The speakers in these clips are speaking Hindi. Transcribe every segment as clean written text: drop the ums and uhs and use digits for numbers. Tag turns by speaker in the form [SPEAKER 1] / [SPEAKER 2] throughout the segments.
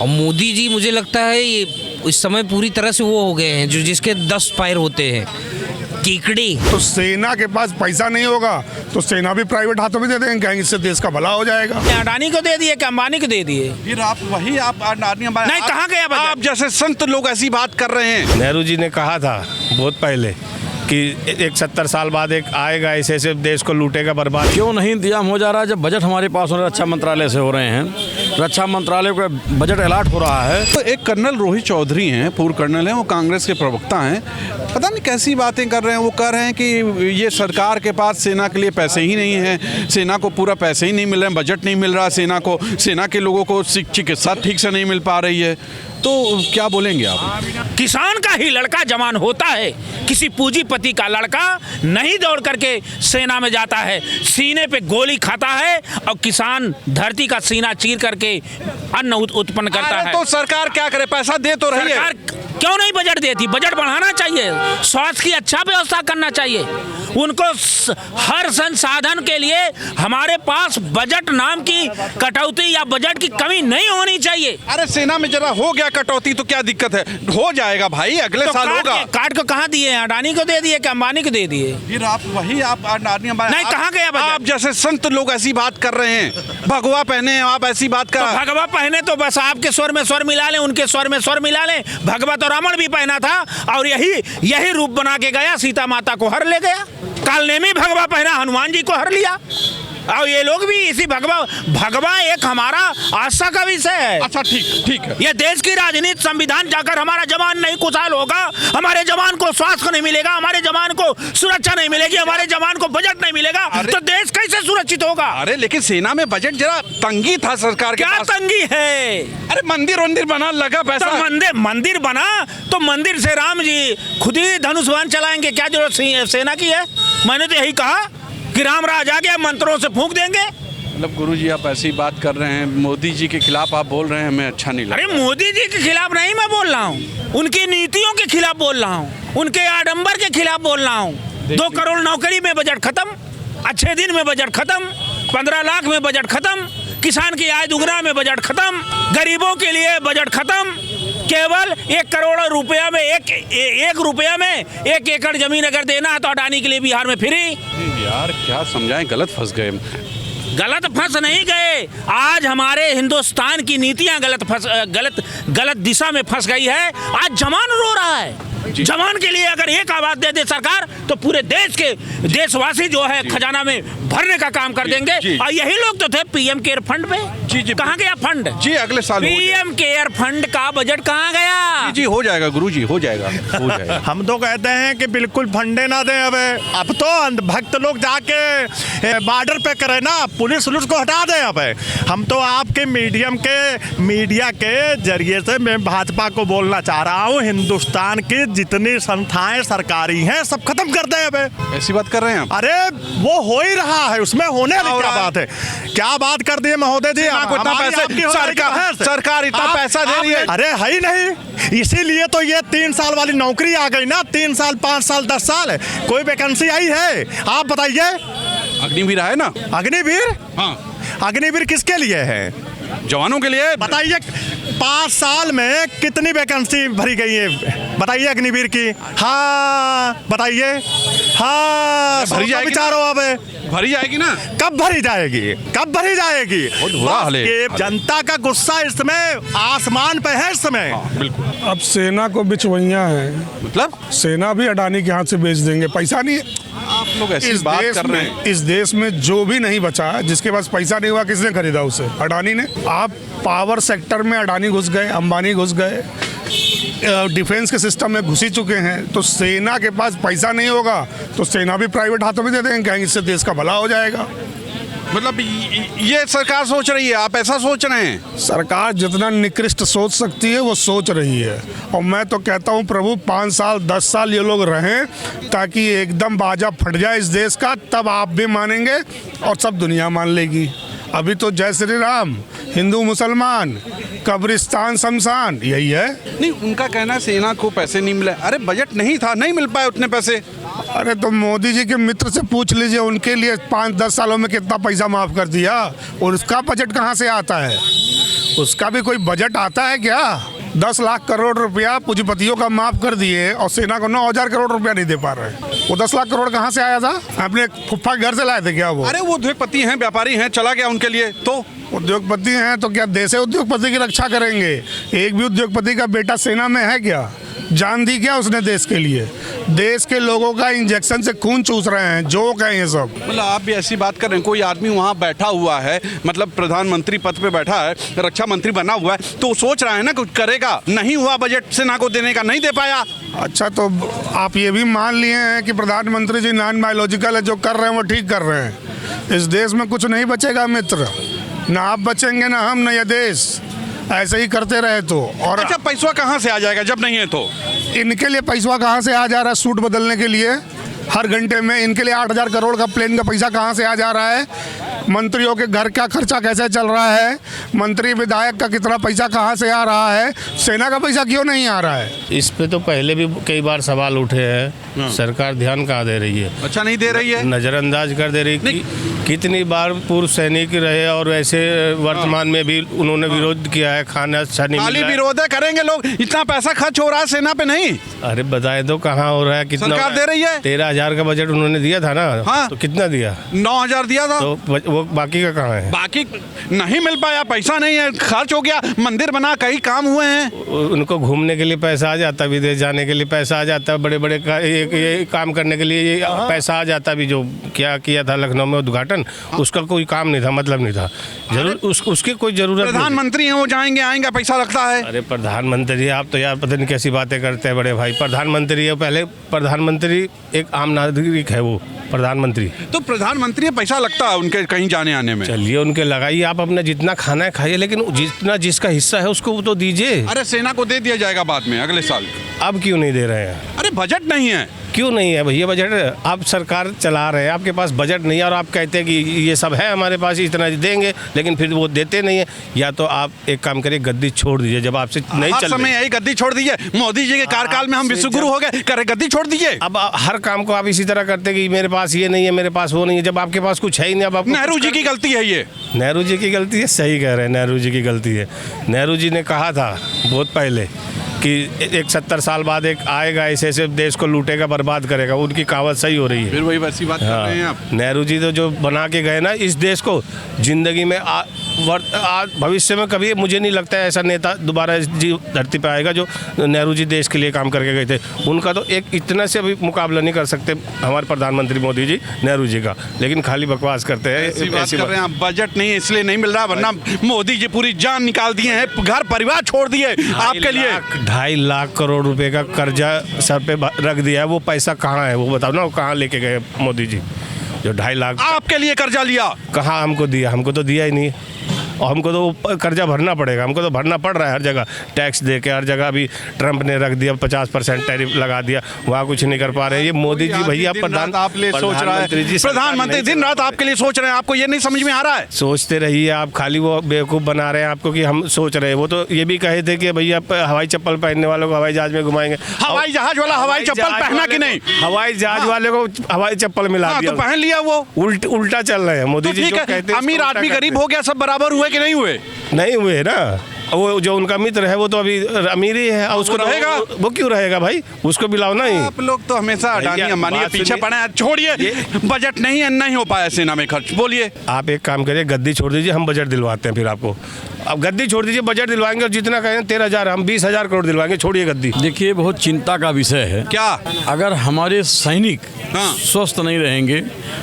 [SPEAKER 1] और मोदी जी मुझे लगता है ये इस समय पूरी तरह से वो हो गए हैं जो जिसके 10 पैर होते हैं, कीकड़ी।
[SPEAKER 2] तो सेना के पास पैसा नहीं होगा तो सेना भी प्राइवेट हाथों में दे देंगे, इससे देश का भला हो जाएगा।
[SPEAKER 3] अडानी को दे दिए कि अंबानी को दे दिए?
[SPEAKER 4] फिर आप अडानी अंबानी
[SPEAKER 3] नहीं, कहाँ गया बजट?
[SPEAKER 4] आप जैसे संत लोग ऐसी बात कर रहे हैं।
[SPEAKER 5] नेहरू जी ने कहा था बहुत पहले कि एक 70 साल बाद एक आएगा ऐसे देश को लूटेगा, बर्बाद।
[SPEAKER 6] क्यों नहीं इंतजाम हो जा रहा है जब बजट हमारे पास रक्षा मंत्रालय से हो रहे हैं, रक्षा मंत्रालय को बजट अलॉट हो रहा है।
[SPEAKER 4] तो एक कर्नल रोहित चौधरी हैं, पूर्व कर्नल हैं, वो कांग्रेस के प्रवक्ता हैं, पता नहीं कैसी बातें कर रहे हैं। वो कह रहे हैं कि ये सरकार के पास सेना के लिए पैसे ही नहीं है, सेना को पूरा पैसे ही नहीं मिल रहे, बजट नहीं मिल रहा सेना को, सेना के लोगों को चिकित्सा ठीक से नहीं मिल पा रही है। तो क्या बोलेंगे आप?
[SPEAKER 3] किसान का ही लड़का जवान होता है, किसी पूंजीपति का लड़का नहीं दौड़ करके सेना में जाता है, सीने पे गोली खाता है और किसान धरती का सीना चीर करके अन्न उत्पन्न करता है।
[SPEAKER 4] तो सरकार क्या करे, पैसा दे तो रही है।
[SPEAKER 3] सरकार क्यों नहीं बजट देती? बजट बढ़ाना चाहिए, स्वास्थ्य की अच्छा व्यवस्था करना चाहिए उनको। हर संसाधन के लिए हमारे पास बजट नाम की कटौती या बजट की कमी नहीं होनी चाहिए।
[SPEAKER 4] अरे सेना में जरा हो गया कटौती तो क्या दिक्कत है, हो जाएगा भाई, अगले
[SPEAKER 3] तो
[SPEAKER 4] साल होगा।
[SPEAKER 3] काट को कहाँ दिए? अडानी को दे दिए कि अंबानी को दे दिए?
[SPEAKER 4] फिर आप अडानी अंबानी
[SPEAKER 3] नहीं, कहाँ गया बजट?
[SPEAKER 4] आप जैसे संत लोग ऐसी बात कर रहे हैं, भगवा पहने हैं आप, ऐसी बात कर।
[SPEAKER 3] तो भगवा पहने तो बस आपके स्वर में स्वर मिला लें, उनके स्वर में स्वर मिला लें। भगवा तो रावण भी पहना था और यही रूप बना के गया, सीता माता को हर ले गया। कालनेमी भगवा पहना, हनुमान जी को हर लिया। और ये लोग भी इसी भगवा एक हमारा आस्था का विषय है।
[SPEAKER 4] अच्छा, ठीक है।
[SPEAKER 3] ये देश की राजनीति, संविधान जाकर हमारा जवान नहीं खुशहाल होगा, हमारे जवान को स्वास्थ्य नहीं मिलेगा, हमारे जवान को सुरक्षा नहीं मिलेगी, हमारे जवान को बजट नहीं मिलेगा, तो देश कैसे सुरक्षित होगा?
[SPEAKER 4] अरे लेकिन सेना में बजट जरा तंगी था सरकार के
[SPEAKER 3] क्या तंगी है?
[SPEAKER 4] अरे मंदिर बना, लगा पैसा।
[SPEAKER 3] तो मंदिर बना तो मंदिर से राम जी खुद ही धनुष बाण चलाएंगे, क्या जरूरत सेना की है? मैंने तो यही कहा कि राम राज आ गया, मंत्रों से फूंक देंगे।
[SPEAKER 4] मतलब गुरुजी आप ऐसी बात कर रहे हैं, मोदी जी के खिलाफ आप बोल रहे हैं, हमें अच्छा नहीं लगा।
[SPEAKER 3] अरे मोदी जी के खिलाफ नहीं मैं बोल रहा हूँ, उनकी नीतियों के खिलाफ बोल रहा हूँ, उनके आडंबर के खिलाफ बोल रहा हूँ। 2 करोड़ नौकरी में बजट खत्म, अच्छे दिन में बजट खत्म, 15 लाख में बजट खत्म, किसान की आय दुगना में बजट खत्म, गरीबों के लिए बजट खत्म। केवल 1 करोड़ रुपया में एक रुपया में 1 एकड़ जमीन अगर देना है तो अडानी के लिए बिहार में फ्री।
[SPEAKER 4] यार क्या समझाएं, गलत फंस गए।
[SPEAKER 3] गलत फंस नहीं गए, आज हमारे हिंदुस्तान की नीतियां गलत दिशा में फंस गई है। आज जवान रो रहा है, जवान के लिए अगर एक आवाज दे दे सरकार तो पूरे देश के देशवासी जो है खजाना में भरने का काम कर देंगे। और यही लोग तो थे पीएम केयर फंड पे। कहाँ गया फंड?
[SPEAKER 4] जी अगले साल
[SPEAKER 3] पीएम केयर फंड का बजट कहाँ गया?
[SPEAKER 4] जी हो जाएगा गुरुजी, हो जाएगा।
[SPEAKER 5] हम तो कहते हैं कि बिल्कुल फंडे ना दें। अब तो अंधभक्त लोग जाके बॉर्डर पे करे ना, पुलिस को हटा दें। अब हम तो आपके मीडिया के जरिए से मैं भाजपा को बोलना चाह रहा हूँ, हिंदुस्तान की जितनी संस्थाएं सरकारी हैं सब खत्म कर दें। अब
[SPEAKER 4] ऐसी बात कर रहे हैं आप?
[SPEAKER 5] अरे वो हो ही रहा है, उसमें होने वाली क्या बात है? क्या बात कर दिए महोदय जी?
[SPEAKER 4] इतना पैसे सरकार इतना पैसा दे रही है।
[SPEAKER 5] अरे है ही नहीं, इसीलिए तो ये 3 साल वाली नौकरी आ गई ना। 3 साल 5 साल 10 साल कोई वैकेंसी आई है? आप बताइए।
[SPEAKER 4] अग्निवीर है ना?
[SPEAKER 5] अग्निवीर?
[SPEAKER 4] हाँ।
[SPEAKER 5] अग्निवीर किसके लिए है?
[SPEAKER 4] जवानों के लिए।
[SPEAKER 5] बताइए 5 साल में कितनी वैकेंसी भरी गई है बताइए अग्निवीर की? हाँ बताइए। हाँ
[SPEAKER 4] भरी जाएगी,
[SPEAKER 5] विचारो। अब
[SPEAKER 4] भरी जाएगी ना?
[SPEAKER 5] कब भरी जाएगी? कब भरी जाएगी? जनता का गुस्सा इसमें आसमान पे है इस समय।
[SPEAKER 4] बिल्कुल।
[SPEAKER 2] अब सेना को बिचवैया है,
[SPEAKER 4] मतलब
[SPEAKER 2] सेना भी अडानी के हाथ से बेच देंगे, पैसा नहीं।
[SPEAKER 4] आप लोग ऐसी बात कर रहे हैं।
[SPEAKER 2] इस देश में जो भी नहीं बचा, जिसके पास पैसा नहीं हुआ, किसने खरीदा उसे? अडानी ने। आप पावर सेक्टर में अडानी घुस गए, अंबानी घुस गए, डिफेंस के सिस्टम में घुस ही चुके हैं। तो सेना के पास पैसा नहीं होगा तो सेना भी प्राइवेट हाथों में दे देंगे, इससे देश का भला हो जाएगा।
[SPEAKER 4] मतलब ये सरकार सोच रही है, आप ऐसा सोच रहे हैं?
[SPEAKER 2] सरकार जितना निकृष्ट सोच सकती है वो सोच रही है। और मैं तो कहता हूँ प्रभु 5 साल 10 साल ये लोग रहें ताकि एकदम बाजा फट जाए इस देश का, तब आप भी मानेंगे और सब दुनिया मान लेगी। अभी तो जय श्री राम, हिंदू मुसलमान, कब्रिस्तान शमशान, यही है।
[SPEAKER 4] नहीं, उनका कहना है सेना को पैसे नहीं मिले। अरे बजट नहीं था, नहीं मिल पाए उतने पैसे।
[SPEAKER 2] अरे तो मोदी जी के मित्र से पूछ लीजिए, उनके लिए 5-10 सालों में कितना पैसा माफ कर दिया और उसका बजट कहाँ से आता है? उसका भी कोई बजट आता है क्या? 10 लाख करोड़ रुपया पूंजीपतियों का माफ कर दिए और सेना को 9,000 करोड़ रुपया नहीं दे पा रहे। वो 10 लाख करोड़ कहाँ से आया था? अपने फुफ्फा के घर से लाए थे क्या वो?
[SPEAKER 4] अरे वो उद्योगपति हैं, व्यापारी हैं, चला गया उनके लिए। तो
[SPEAKER 2] उद्योगपति हैं तो क्या देश उद्योगपति की रक्षा करेंगे? एक भी उद्योगपति का बेटा सेना में है क्या? जान दी क्या उसने देश के लिए? देश के लोगों का इंजेक्शन से खून चूस रहे हैं, जोक है ये सब।
[SPEAKER 4] मतलब आप भी ऐसी बात कर रहे हैं, कोई आदमी वहाँ बैठा हुआ है, मतलब प्रधानमंत्री पद पे बैठा है, रक्षा मंत्री बना हुआ है, तो सोच रहा है ना कुछ करेगा, नहीं हुआ बजट सेना को देने का, नहीं दे पाया।
[SPEAKER 2] अच्छा, तो आप ये भी मान लिए हैं कि प्रधानमंत्री जी नॉन बायोलॉजिकल है, जो कर रहे हैं वो ठीक कर रहे हैं। इस देश में कुछ नहीं बचेगा मित्र, ना आप बचेंगे ना हम, ना ये देश। ऐसे ही करते रहे तो। और
[SPEAKER 4] अच्छा, पैसा कहाँ से आ जाएगा जब नहीं है तो?
[SPEAKER 2] इनके लिए पैसा कहाँ से आ जा रहा है? सूट बदलने के लिए हर घंटे में इनके लिए 8,000 करोड़ का प्लेन का पैसा कहाँ से आ जा रहा है? मंत्रियों के घर का खर्चा कैसे चल रहा है? मंत्री विधायक का कितना पैसा कहाँ से आ रहा है? सेना का पैसा क्यों नहीं आ रहा है?
[SPEAKER 7] इस पे तो पहले भी कई बार सवाल उठे हैं, सरकार ध्यान कहाँ दे रही है?
[SPEAKER 4] अच्छा, नहीं दे रही है,
[SPEAKER 7] नज़रअंदाज कर दे रही है। कितनी बार पूर्व सैनिक रहे और ऐसे वर्तमान में भी उन्होंने विरोध किया है, खाना अच्छा नहीं
[SPEAKER 4] खाली
[SPEAKER 7] मिल रहा है।
[SPEAKER 4] विरोध है, करेंगे लोग, इतना पैसा खर्च हो रहा है सेना पे नहीं।
[SPEAKER 7] अरे बताए तो कहाँ हो रहा है? कितना
[SPEAKER 4] सरकार दे रही है?
[SPEAKER 7] 13,000 का बजट उन्होंने दिया था ना।
[SPEAKER 4] हाँ।
[SPEAKER 7] तो कितना दिया?
[SPEAKER 4] 9,000 दिया था।
[SPEAKER 7] तो वो बाकी का कहाँ है?
[SPEAKER 4] बाकी नहीं मिल पाया, पैसा नहीं है, खर्च हो गया, मंदिर बना, कई काम हुए हैं।
[SPEAKER 7] उनको घूमने के लिए पैसा आ जाता, विदेश जाने के लिए पैसा आ जाता, बड़े बड़े ये काम करने के लिए ये पैसा आ जाता भी। जो क्या किया था लखनऊ में उद्घाटन, उसका कोई काम नहीं था, मतलब नहीं था, जरूर उसकी कोई जरूरत नहीं।
[SPEAKER 4] प्रधानमंत्री हैं, वो जाएंगे आएंगे, पैसा लगता है।
[SPEAKER 7] अरे प्रधानमंत्री, आप तो यार पता नहीं कैसी बातें करते हैं बड़े भाई। प्रधानमंत्री है, पहले प्रधानमंत्री एक आम नागरिक है वो प्रधानमंत्री।
[SPEAKER 4] तो प्रधानमंत्री है, पैसा लगता है उनके कहीं जाने आने में।
[SPEAKER 7] चलिए उनके लगाइए, आप अपना जितना खाना है खाइए, लेकिन जितना जिसका हिस्सा है उसको तो दीजिए।
[SPEAKER 4] अरे सेना को दे दिया जाएगा बाद में, अगले साल।
[SPEAKER 7] अब क्यों नहीं दे रहे हैं?
[SPEAKER 4] अरे बजट नहीं है।
[SPEAKER 7] क्यों नहीं है भैया बजट? आप सरकार चला रहे हैं, आपके पास बजट नहीं है और आप कहते हैं कि ये सब है हमारे पास, इतना देंगे, लेकिन फिर वो देते नहीं है। या तो आप एक काम करिए, गद्दी छोड़ दीजिए। जब आपसे नहीं चल
[SPEAKER 4] समय यही गद्दी छोड़ दीजिए। मोदी जी के कार्यकाल में हम विश्वगुरु हो गए, करे गद्दी छोड़ दीजिए।
[SPEAKER 7] अब हर काम को आप इसी तरह करते कि मेरे पास ये नहीं है, मेरे पास वो नहीं है, जब आपके पास कुछ है ही नहीं। अब
[SPEAKER 4] नेहरू जी की गलती है ये।
[SPEAKER 7] नेहरू जी की गलती है, सही कह रहे हैं, नेहरू जी की गलती है। नेहरू जी ने कहा था बहुत पहले कि एक 70 साल बाद एक आएगा ऐसे देश को लूटेगा, बर्बाद करेगा। उनकी कहावत सही हो रही है।
[SPEAKER 4] फिर वही वैसी बात कर रहे हैं आप।
[SPEAKER 7] नेहरू जी तो जो बना के गए ना इस देश को, जिंदगी में भविष्य में कभी मुझे नहीं लगता है ऐसा नेता दोबारा इस धरती पे आएगा जो नेहरू जी देश के लिए काम करके गए थे। उनका तो एक इतना से अभी मुकाबला नहीं कर सकते हमारे प्रधानमंत्री मोदी जी नेहरू जी का, लेकिन खाली बकवास करते हैं।
[SPEAKER 4] ऐसी बात कर रहे हैं आप। बजट नहीं इसलिए नहीं मिल रहा, वरना मोदी जी पूरी जान निकाल दिए हैं, घर परिवार छोड़ दिए आपके लिए।
[SPEAKER 7] 2.5 लाख करोड़ रुपए का कर्जा सर पे रख दिया है, वो पैसा कहाँ है वो बताओ ना, वो कहाँ लेके गए मोदी जी? जो 2.5 लाख
[SPEAKER 4] आपके लिए कर्जा लिया,
[SPEAKER 7] कहाँ हमको दिया? हमको तो दिया ही नहीं, और हमको तो कर्जा भरना पड़ेगा। हमको तो भरना पड़ रहा है हर जगह, टैक्स दे के हर जगह। अभी ट्रंप ने रख दिया 50% टैरिफ लगा दिया, वहाँ कुछ नहीं कर पा रहे हैं। ये मोदी जी भैया प्रधानमंत्री
[SPEAKER 4] प्रधानमंत्री दिन रात आपके लिए सोच रहे हैं, आपको ये नहीं समझ में आ रहा है?
[SPEAKER 7] सोचते रहिए आप, खाली वो बेवकूफ़ बना रहे हैं आपको कि हम सोच रहे हैं। वो तो ये भी कहे थे कि भैया हवाई चप्पल पहनने वालों को हवाई जहाज में घुमाएंगे।
[SPEAKER 4] हवाई जहाज वाला हवाई चप्पल पहना कि नहीं?
[SPEAKER 7] हवाई जहाज वाले को हवाई चप्पल मिला दिया,
[SPEAKER 4] तो पहन लिया। वो
[SPEAKER 7] उल्टा चल रहे हैं मोदी जी।
[SPEAKER 4] अमीर आदमी गरीब हो गया, सब बराबर हुए कि नहीं हुए?
[SPEAKER 7] नहीं हुए ना। वो जो उनका मित्र है वो तो अभी अमीर ही है, उसको
[SPEAKER 4] रहेगा।
[SPEAKER 7] वो क्यों रहेगा भाई? उसको भी लाओ ना ही।
[SPEAKER 4] आप लोग तो हमेशा अडानी अंबानी के पीछे पड़े हैं। छोड़िए, बजट नहीं है, नहीं हो पाया सेना में खर्च। बोलिए,
[SPEAKER 7] आप एक काम करिए, गद्दी छोड़ दीजिए, हम बजट दिलवाते हैं फिर आपको। अब गद्दी छोड़ दीजिए, बजट दिलवाएंगे, और जितना कहें 13,000 हम 20,000 करोड़ दिलवाएंगे। छोड़िए गद्दी।
[SPEAKER 6] देखिए, बहुत चिंता का विषय है।
[SPEAKER 4] क्या
[SPEAKER 6] अगर हमारे सैनिक
[SPEAKER 4] हाँ।
[SPEAKER 6] स्वस्थ नहीं रहेंगे,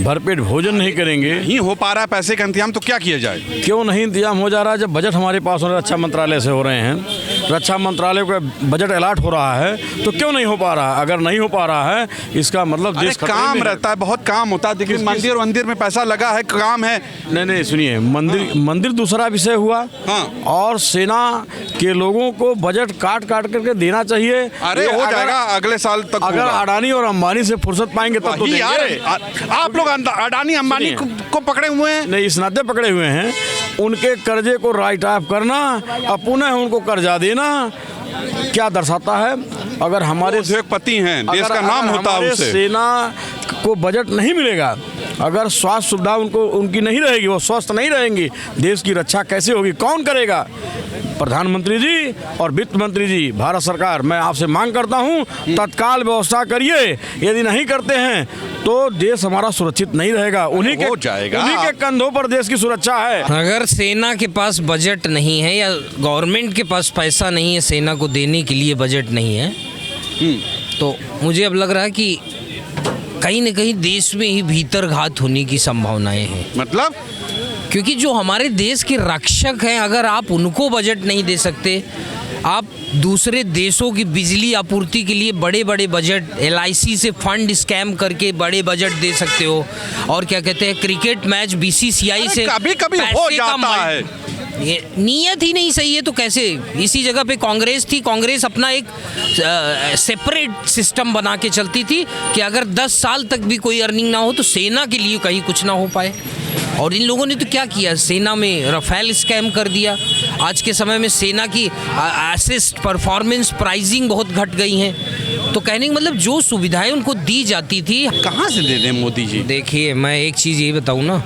[SPEAKER 6] भरपेट भोजन नहीं करेंगे,
[SPEAKER 4] नहीं हो पा रहा है पैसे का इंतजाम, तो क्या किया जाए?
[SPEAKER 6] क्यों नहीं इंतजाम हो जा रहा है? जब बजट हमारे पास हो रहा है, रक्षा मंत्रालय से हो रहे हैं, रक्षा मंत्रालय को बजट अलॉट हो रहा है, तो क्यों नहीं हो पा रहा है? अगर नहीं हो पा रहा है, इसका मतलब देश
[SPEAKER 4] काम रहता है, बहुत काम होता है। देखिए, मंदिर में पैसा लगा है, काम है।
[SPEAKER 6] नहीं सुनिए, मंदिर दूसरा विषय हुआ।
[SPEAKER 4] हाँ।
[SPEAKER 6] और सेना के लोगों को बजट काट करके देना चाहिए।
[SPEAKER 4] अरे हो जाएगा, अगले साल तक
[SPEAKER 6] अगर अडानी और अंबानी से फुर्सत पाएंगे तब तो
[SPEAKER 4] देंगे। आप लोग अडानी अंबानी को पकड़े हुए हैं?
[SPEAKER 6] नहीं, इस नाते पकड़े हुए हैं। उनके कर्जे को राइट ऑफ करना और पुनः उनको कर्जा देना क्या दर्शाता है? अगर हमारे
[SPEAKER 4] उद्योगपति हैं, देश का नाम होता है,
[SPEAKER 6] सेना को बजट नहीं मिलेगा अगर स्वास्थ्य सुविधा उनकी नहीं रहेगी, वो स्वस्थ नहीं रहेंगी, देश की रक्षा कैसे होगी, कौन करेगा? प्रधानमंत्री जी और वित्त मंत्री जी, भारत सरकार, मैं आपसे मांग करता हूं तत्काल व्यवस्था करिए। यदि नहीं करते हैं तो देश हमारा सुरक्षित नहीं रहेगा। उन्हीं के कंधों पर देश की सुरक्षा है।
[SPEAKER 1] अगर सेना के पास बजट नहीं है या गवर्नमेंट के पास पैसा नहीं है, सेना को देने के लिए बजट नहीं है, तो मुझे अब लग रहा है कि कहीं न कहीं देश में ही भीतर घात होने की संभावनाएं हैं।
[SPEAKER 4] मतलब
[SPEAKER 1] क्योंकि जो हमारे देश के रक्षक हैं, अगर आप उनको बजट नहीं दे सकते, आप दूसरे देशों की बिजली आपूर्ति के लिए बड़े बड़े बजट, LIC से फंड स्कैम करके बड़े बजट दे सकते हो, और क्या कहते हैं क्रिकेट मैच BCCI से
[SPEAKER 4] कभी कभी हो जाता है।
[SPEAKER 1] ये नीयत ही नहीं सही है तो कैसे? इसी जगह पे कांग्रेस थी, कांग्रेस अपना एक सेपरेट सिस्टम बना के चलती थी कि अगर 10 साल तक भी कोई अर्निंग ना हो तो सेना के लिए कहीं कुछ ना हो पाए। और इन लोगों ने तो क्या किया, सेना में राफेल स्कैम कर दिया। आज के समय में सेना की असिस्ट परफॉर्मेंस प्राइजिंग बहुत घट गई हैं। तो कहने का मतलब जो सुविधाएं उनको दी जाती थी,
[SPEAKER 4] कहाँ से दे दें मोदी जी?
[SPEAKER 1] देखिए मैं एक चीज़ ये बताऊँ ना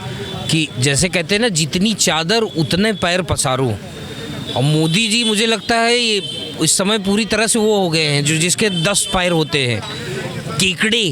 [SPEAKER 1] कि जैसे कहते हैं ना, जितनी चादर उतने पैर पसारो। और मोदी जी मुझे लगता है ये इस समय पूरी तरह से वो हो गए हैं जो जिसके 10 पैर होते हैं, केकड़े।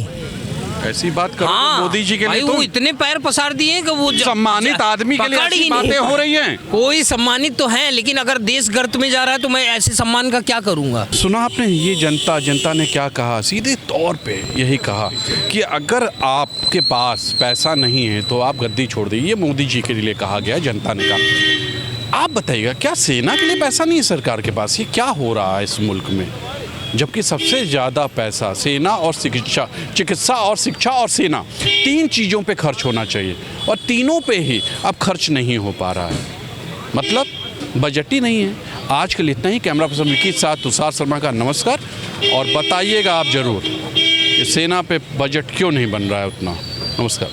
[SPEAKER 4] ऐसी बात करो मोदी जी के लिए
[SPEAKER 1] वो इतने पैर पसार दिए कि वो
[SPEAKER 4] सम्मानित आदमी के लिए ऐसी बातें हो रही हैं।
[SPEAKER 1] कोई सम्मानित तो है, लेकिन अगर देश गर्त में जा रहा है तो मैं ऐसे सम्मान का क्या करूंगा?
[SPEAKER 4] सुना आपने ये जनता ने क्या कहा? सीधे तौर पे यही कहा कि अगर आपके पास पैसा नहीं है तो आप गद्दी छोड़ दीजिए। ये मोदी जी के लिए कहा गया, जनता ने कहा। आप बताइएगा, क्या सेना के लिए पैसा नहीं है सरकार के पास? ये क्या हो रहा है इस मुल्क में, जबकि सबसे ज़्यादा पैसा सेना और चिकित्सा और शिक्षा और सेना, 3 चीज़ों पे खर्च होना चाहिए, और तीनों पे ही अब खर्च नहीं हो पा रहा है। मतलब बजट ही नहीं है। आज के लिए इतना ही। कैमरा पर्सन विकी के साथ तुषार शर्मा का नमस्कार। और बताइएगा आप ज़रूर कि सेना पे बजट क्यों नहीं बन रहा है उतना। नमस्कार।